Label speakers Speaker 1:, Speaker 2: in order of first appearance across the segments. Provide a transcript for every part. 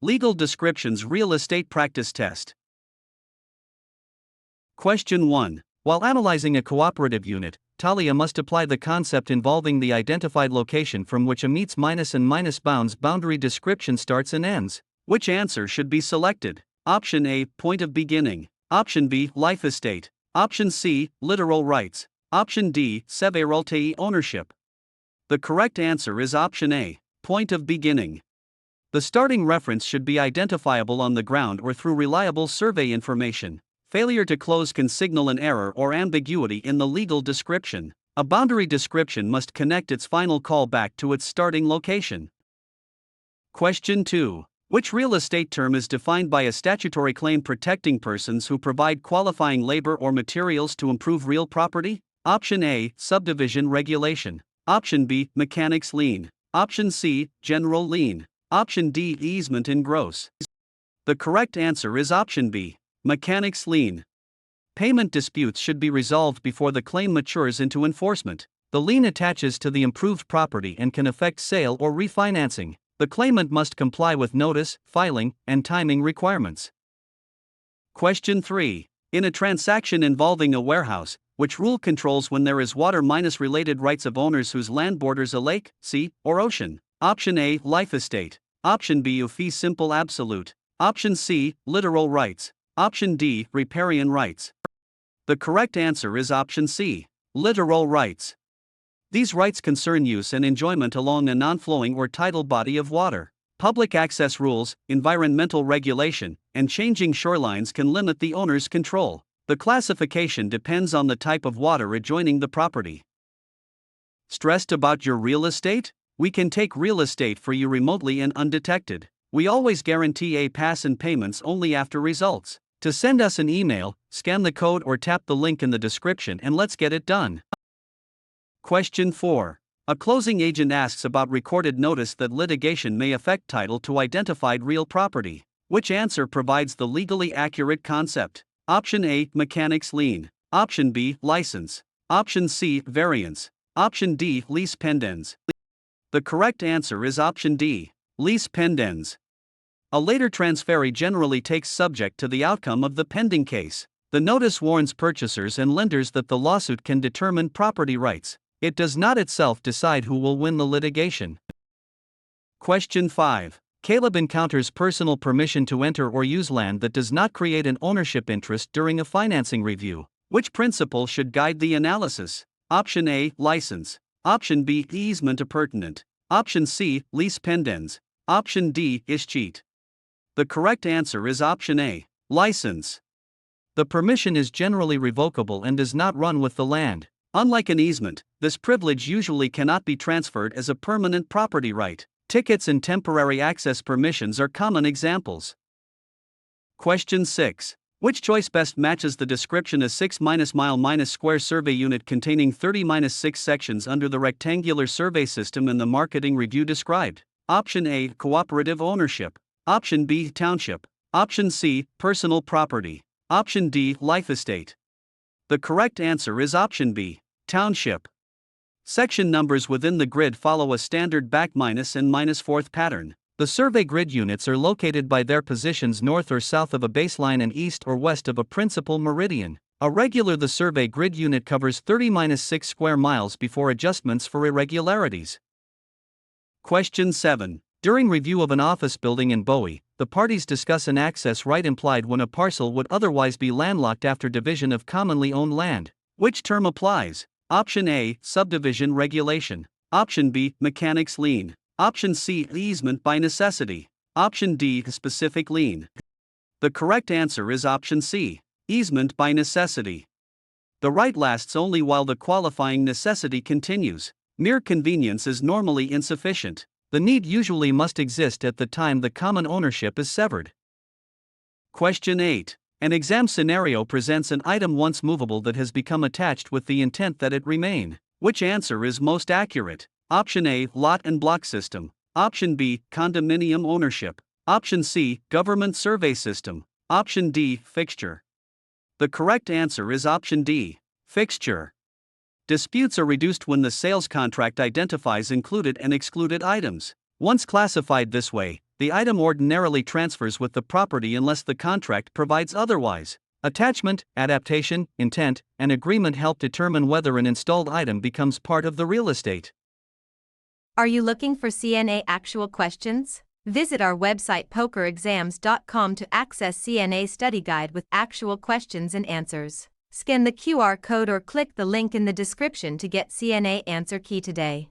Speaker 1: Legal descriptions real estate practice test. Question 1. While analyzing a cooperative unit, Talia must apply the concept involving the identified location from which a meets minus and minus bounds boundary description starts and ends. Which answer should be selected? Option A, point of beginning. Option B, life estate. Option C, literal rights. Option D, severalty ownership. The correct answer is option A, point of beginning. The starting reference should be identifiable on the ground or through reliable survey information. Failure to close can signal an error or ambiguity in the legal description. A boundary description must connect its final call back to its starting location. Question 2. Which real estate term is defined by a statutory claim protecting persons who provide qualifying labor or materials to improve real property? Option A, subdivision regulation. Option B, mechanics lien. Option C, general lien. Option D, easement in gross. The correct answer is option B, mechanics lien. Payment disputes should be resolved before the claim matures into enforcement. The lien attaches to the improved property and can affect sale or refinancing. The claimant must comply with notice, filing, and timing requirements. Question 3. In a transaction involving a warehouse, which rule controls when there is water minus related rights of owners whose land borders a lake, sea, or ocean? Option A, life estate. Option B, fee simple absolute. Option C, literal rights. Option D, riparian rights. The correct answer is option C, literal rights. These rights concern use and enjoyment along a non-flowing or tidal body of water. Public access rules, environmental regulation, and changing shorelines can limit the owner's control. The classification depends on the type of water adjoining the property. Stressed about your real estate? We can take real estate for you remotely and undetected. We always guarantee A-pass and payments only after results. To send us an email, scan the code or tap the link in the description and let's get it done. Question 4. A closing agent asks about recorded notice that litigation may affect title to identified real property. Which answer provides the legally accurate concept? Option A, mechanics lien. Option B, license. Option C, variance. Option D, lease pendens. The correct answer is option D, lease pendens. A later transferee generally takes subject to the outcome of the pending case. The notice warns purchasers and lenders that the lawsuit can determine property rights. It does not itself decide who will win the litigation. Question 5. Caleb encounters personal permission to enter or use land that does not create an ownership interest during a financing review. Which principle should guide the analysis? Option A, license. Option B, easement appurtenant. Option C, lease pendens. Option D, escheat. The correct answer is option A, license. The permission is generally revocable and does not run with the land. Unlike an easement, this privilege usually cannot be transferred as a permanent property right. Tickets and temporary access permissions are common examples. Question 6. Which choice best matches the description a 6-mile-square survey unit containing 30-6 sections under the rectangular survey system in the marketing review described? Option A, cooperative ownership. Option B, township. Option C, personal property. Option D, life estate. The correct answer is option B, township. Section numbers within the grid follow a standard back minus and minus fourth pattern. The survey grid units are located by their positions north or south of a baseline and east or west of a principal meridian. The survey grid unit covers 30-6 square miles before adjustments for irregularities. Question 7. During review of an office building in Bowie, the parties discuss an access right implied when a parcel would otherwise be landlocked after division of commonly owned land. Which term applies? Option A, subdivision regulation. Option B, mechanics lien. Option C, easement by necessity. Option D, specific lien. The correct answer is option C, easement by necessity. The right lasts only while the qualifying necessity continues. Mere convenience is normally insufficient. The need usually must exist at the time the common ownership is severed. Question 8. An exam scenario presents an item once movable that has become attached with the intent that it remain. Which answer is most accurate? Option A, lot and block system. Option B, condominium ownership. Option C, government survey system. Option D, fixture. The correct answer is option D, fixture. Disputes are reduced when the sales contract identifies included and excluded items. Once classified this way, The item ordinarily transfers with the property unless the contract provides otherwise. Attachment, adaptation, intent, and agreement help determine whether an installed item becomes part of the real estate.
Speaker 2: Are you looking for CNA actual questions? Visit our website pokerexams.com to access CNA study guide with actual questions and answers. Scan the QR code or click the link in the description to get CNA answer key today.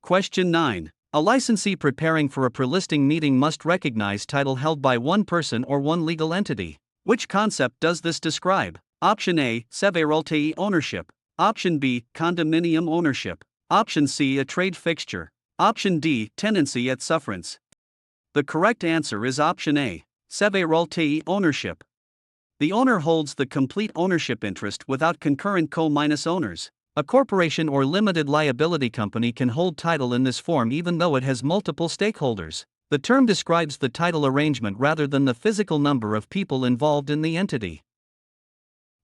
Speaker 1: Question 9. A licensee preparing for a pre-listing meeting must recognize title held by one person or one legal entity. Which concept does this describe? Option A, severalty ownership. Option B, condominium ownership. Option C, a trade fixture. Option D, tenancy at sufferance. The correct answer is option A, severalty ownership. The owner holds the complete ownership interest without concurrent co-owners. A corporation or limited liability company can hold title in this form even though it has multiple stakeholders. The term describes the title arrangement rather than the physical number of people involved in the entity.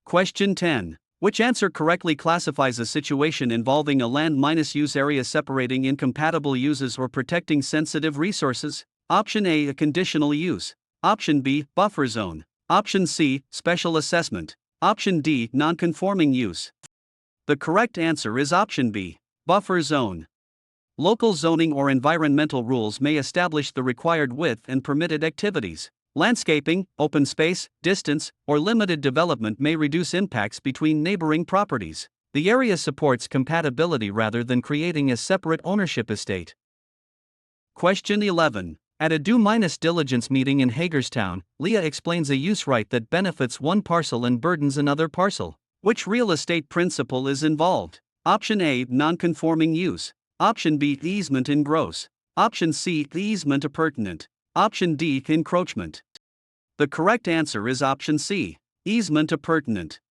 Speaker 1: Question 10. Which answer correctly classifies a situation involving a land-use area separating incompatible uses or protecting sensitive resources? Option A, a conditional use. Option B, buffer zone. Option C, special assessment. Option D, non-conforming use. The correct answer is option B, buffer zone. Local zoning or environmental rules may establish the required width and permitted activities. Landscaping, open space, distance, or limited development may reduce impacts between neighboring properties. The area supports compatibility rather than creating a separate ownership estate. Question 11. At a due diligence meeting in Hagerstown, Leah explains a use right that benefits one parcel and burdens another parcel. Which real estate principle is involved? Option A, non-conforming use. Option B, easement in gross. Option C, easement appurtenant. Option D, encroachment. The correct answer is option C, easement appurtenant.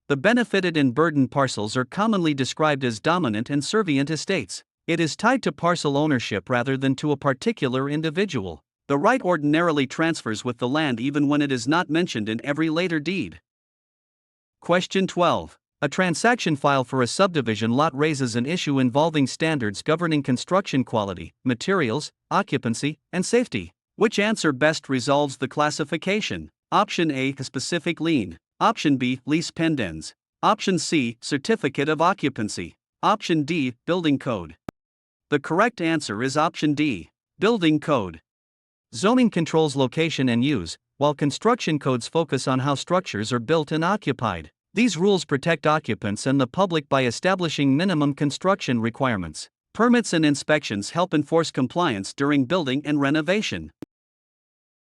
Speaker 1: The benefited and burdened parcels are commonly described as dominant and servient estates. It is tied to parcel ownership rather than to a particular individual. The right ordinarily transfers with the land even when it is not mentioned in every later deed. Question 12. A transaction file for a subdivision lot raises an issue involving standards governing construction quality, materials, occupancy, and safety. Which answer best resolves the classification? Option A, a specific lien. Option B, lease pendens. Option C, certificate of occupancy. Option D, building code. The correct answer is option D, building code. Zoning controls location and use, while construction codes focus on how structures are built and occupied. These rules protect occupants and the public by establishing minimum construction requirements. Permits and inspections help enforce compliance during building and renovation.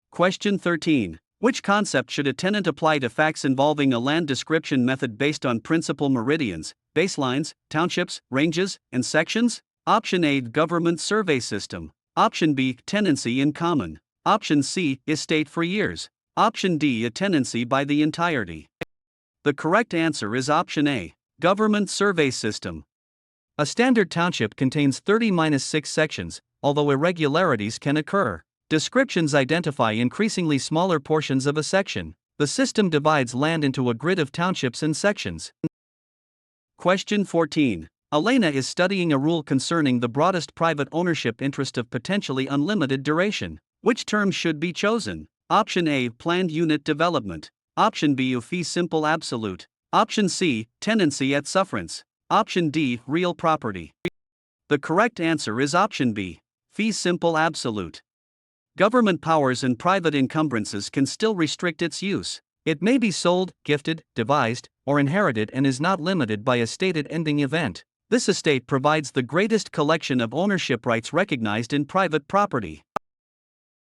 Speaker 1: Question 13. Which concept should a tenant apply to facts involving a land description method based on principal meridians, baselines, townships, ranges, and sections? Option A, government survey system. Option B, tenancy in common. Option C, estate for years. Option D, a tenancy by the entirety. The correct answer is option A, government survey system. A standard township contains 30-6 sections, although irregularities can occur. Descriptions identify increasingly smaller portions of a section. The system divides land into a grid of townships and sections. Question 14. Elena is studying a rule concerning the broadest private ownership interest of potentially unlimited duration. Which term should be chosen? Option A, planned unit development. Option B, fee simple absolute. Option C, tenancy at sufferance. Option D, real property. The correct answer is option B, fee simple absolute. Government powers and private encumbrances can still restrict its use. It may be sold, gifted, devised, or inherited and is not limited by a stated ending event. This estate provides the greatest collection of ownership rights recognized in private property.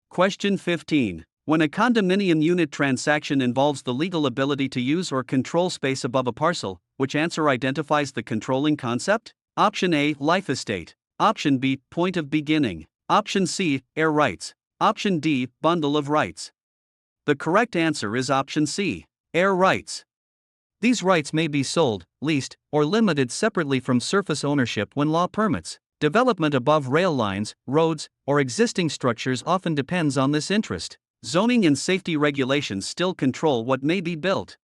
Speaker 1: Question 15. When a condominium unit transaction involves the legal ability to use or control space above a parcel, which answer identifies the controlling concept? Option A, life estate. Option B, point of beginning. Option C, heir rights. Option D, bundle of rights. The correct answer is option C, heir rights. These rights may be sold, leased, or limited separately from surface ownership when law permits. Development above rail lines, roads, or existing structures often depends on this interest. Zoning and safety regulations still control what may be built.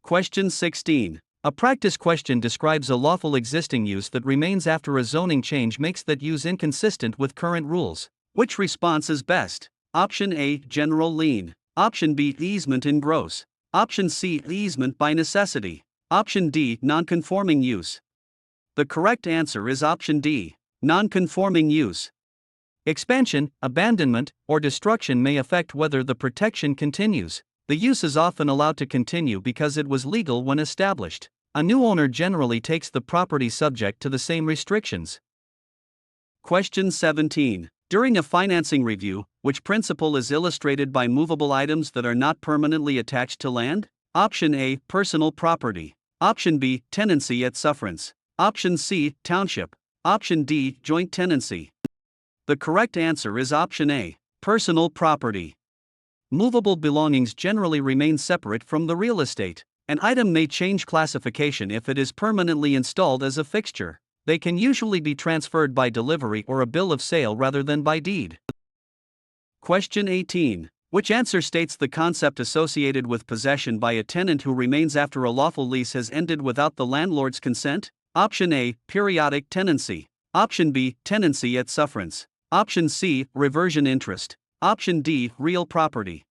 Speaker 1: Question 16. A practice question describes a lawful existing use that remains after a zoning change makes that use inconsistent with current rules. Which response is best? Option A, general lien. Option B, easement in gross. Option C, easement by necessity. Option D, non-conforming use. The correct answer is option D, non-conforming use. Expansion, abandonment, or destruction may affect whether the protection continues. The use is often allowed to continue because it was legal when established. A new owner generally takes the property subject to the same restrictions. Question 17. During a financing review, which principle is illustrated by movable items that are not permanently attached to land? Option A, personal property. Option B, tenancy at sufferance. Option C, township. Option D, joint tenancy. The correct answer is option A, personal property. Movable belongings generally remain separate from the real estate. An item may change classification if it is permanently installed as a fixture. They can usually be transferred by delivery or a bill of sale rather than by deed. Question 18. Which answer states the concept associated with possession by a tenant who remains after a lawful lease has ended without the landlord's consent? Option A, periodic tenancy. Option B, tenancy at sufferance. Option C, reversion interest. Option D, real property.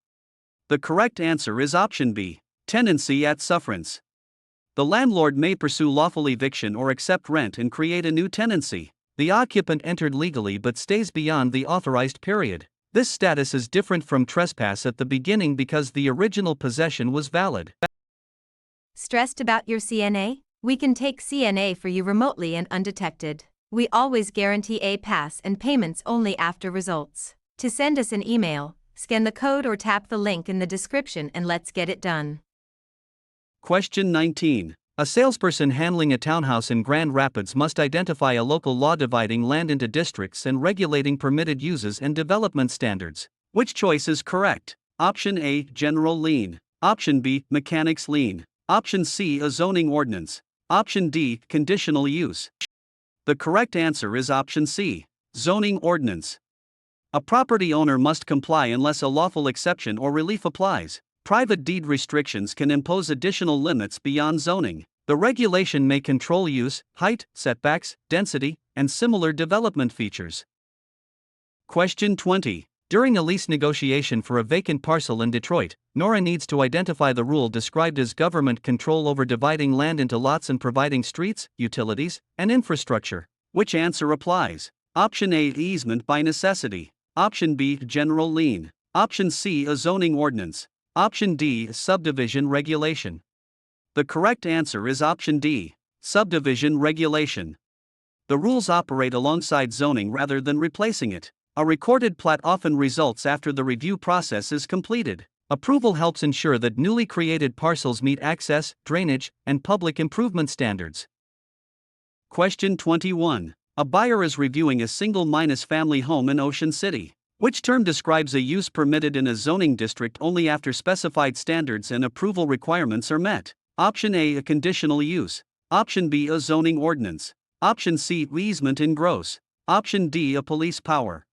Speaker 1: The correct answer is option B, tenancy at sufferance. The landlord may pursue lawful eviction or accept rent and create a new tenancy. The occupant entered legally but stays beyond the authorized period. This status is different from trespass at the beginning because the original possession was valid.
Speaker 2: Stressed about your CNA? We can take CNA for you remotely and undetected. We always guarantee a pass and payments only after results. To send us an email, scan the code or tap the link in the description and let's get it done.
Speaker 1: Question 19. A salesperson handling a townhouse in Grand Rapids must identify a local law dividing land into districts and regulating permitted uses and development standards. Which choice is correct? Option A, general lien. Option B, mechanics lien. Option C, a zoning ordinance. Option D, conditional use. The correct answer is option C, zoning ordinance. A property owner must comply unless a lawful exception or relief applies. Private deed restrictions can impose additional limits beyond zoning. The regulation may control use, height, setbacks, density, and similar development features. Question 20. During a lease negotiation for a vacant parcel in Detroit, Nora needs to identify the rule described as government control over dividing land into lots and providing streets, utilities, and infrastructure. Which answer applies? Option A, easement by necessity. Option B, general lien. Option C, a zoning ordinance. Option D, subdivision regulation. The correct answer is option D, subdivision regulation. The rules operate alongside zoning rather than replacing it. A recorded plat often results after the review process is completed. Approval helps ensure that newly created parcels meet access, drainage, and public improvement standards. Question 21. A buyer is reviewing a single-family home in Ocean City. Which term describes a use permitted in a zoning district only after specified standards and approval requirements are met? Option A, a conditional use. Option B, a zoning ordinance. Option C, easement in gross. Option D, a police power.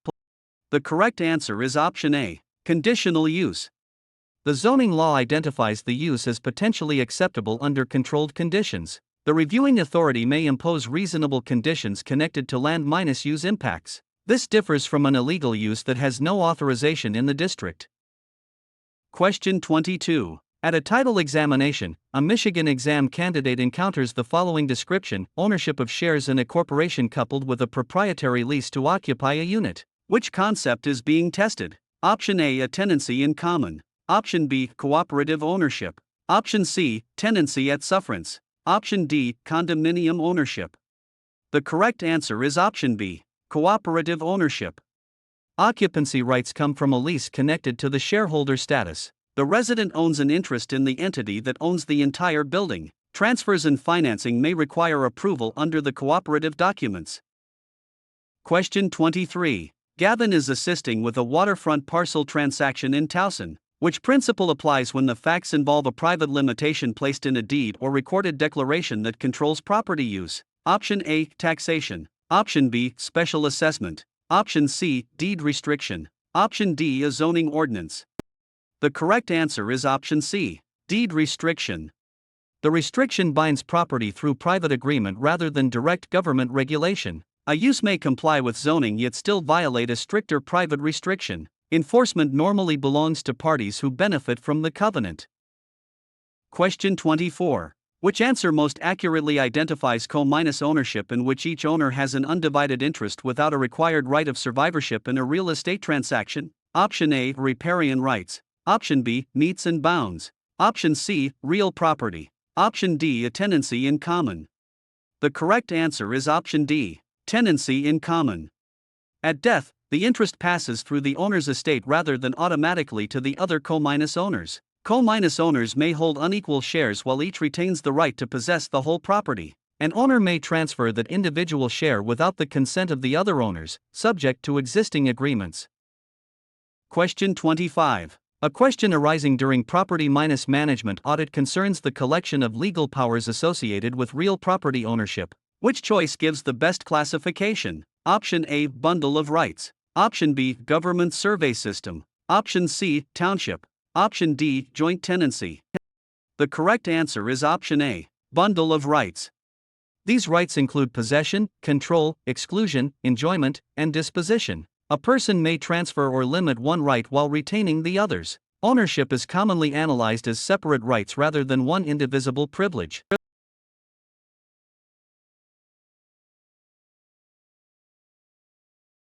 Speaker 1: The correct answer is option A, conditional use. The zoning law identifies the use as potentially acceptable under controlled conditions. The reviewing authority may impose reasonable conditions connected to land-use impacts. This differs from an illegal use that has no authorization in the district. Question 22. At a title examination, a Michigan exam candidate encounters the following description: ownership of shares in a corporation coupled with a proprietary lease to occupy a unit. Which concept is being tested? Option A, a tenancy in common. Option B, cooperative ownership. Option C, tenancy at sufferance. Option D, condominium ownership. The correct answer is option B, cooperative ownership. Occupancy rights come from a lease connected to the shareholder status. The resident owns an interest in the entity that owns the entire building. Transfers and financing may require approval under the cooperative documents. Question 23. Gavin is assisting with a waterfront parcel transaction in Towson. Which principle applies when the facts involve a private limitation placed in a deed or recorded declaration that controls property use? Option A, taxation. Option B, special assessment. Option C, deed restriction. Option D, a zoning ordinance. The correct answer is option C, deed restriction. The restriction binds property through private agreement rather than direct government regulation. A use may comply with zoning yet still violate a stricter private restriction. Enforcement normally belongs to parties who benefit from the covenant. Question 24. Which answer most accurately identifies co-ownership in which each owner has an undivided interest without a required right of survivorship in a real estate transaction? Option A, riparian rights. Option B, metes and bounds. Option C, real property. Option D, a tenancy in common. The correct answer is option D, tenancy in common. At death, the interest passes through the owner's estate rather than automatically to the other co-owners. Co-owners may hold unequal shares while each retains the right to possess the whole property. An owner may transfer that individual share without the consent of the other owners, subject to existing agreements. Question 25. A question arising during property management audit concerns the collection of legal powers associated with real property ownership. Which choice gives the best classification? Option A, bundle of rights. Option B, government survey system. Option C, township. Option D, joint tenancy. The correct answer is option A, bundle of rights. These rights include possession, control, exclusion, enjoyment, and disposition. A person may transfer or limit one right while retaining the others. Ownership is commonly analyzed as separate rights rather than one indivisible privilege.